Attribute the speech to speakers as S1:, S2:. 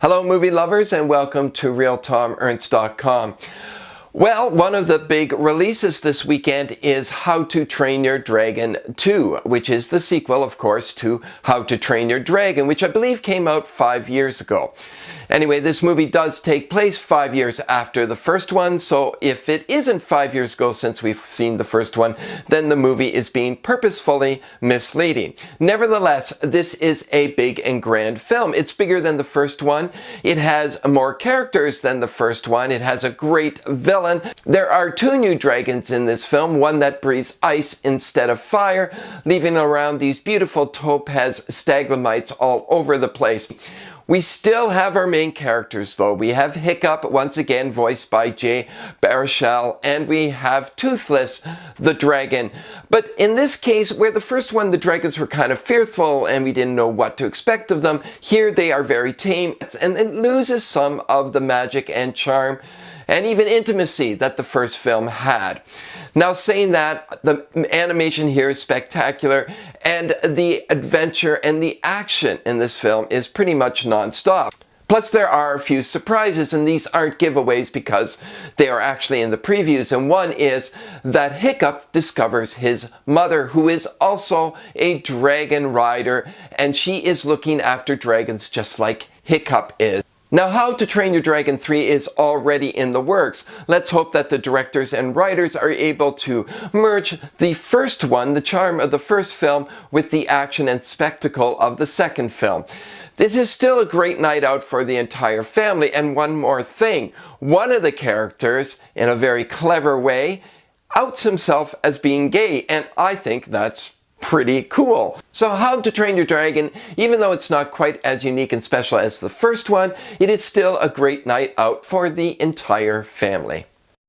S1: Hello movie lovers and welcome to RealTomErnst.com. Well, one of the big releases this weekend is How to Train Your Dragon 2, which is the sequel, of course, to How to Train Your Dragon, which I believe came out 5 years ago. Anyway, this movie does take place 5 years after the first one, so if it isn't 5 years ago since we've seen the first one, then the movie is being purposefully misleading. Nevertheless, this is a big and grand film. It's bigger than the first one. It has more characters than the first one. It has a great villain. There are 2 new dragons in this film, one that breathes ice instead of fire, leaving around these beautiful topaz stalagmites all over the place. We still have our main characters though. We have Hiccup, once again voiced by Jay Baruchel, and we have Toothless the dragon. But in this case, where the first one the dragons were kind of fearful and we didn't know what to expect of them, here they are very tame, and it loses some of the magic and charm and even intimacy that the first film had. Now, saying that, the animation here is spectacular, and the adventure and the action in this film is pretty much non-stop. Plus, there are a few surprises, and these aren't giveaways because they are actually in the previews. And one is that Hiccup discovers his mother, who is also a dragon rider, and she is looking after dragons just like Hiccup is. Now, How to Train Your Dragon 3 is already in the works. Let's hope that the directors and writers are able to merge the first one, the charm of the first film, with the action and spectacle of the second film. This is still a great night out for the entire family. And one more thing, one of the characters, in a very clever way, outs himself as being gay, and I think that's pretty cool. So How to Train Your Dragon, even though it's not quite as unique and special as the first one, it is still a great night out for the entire family.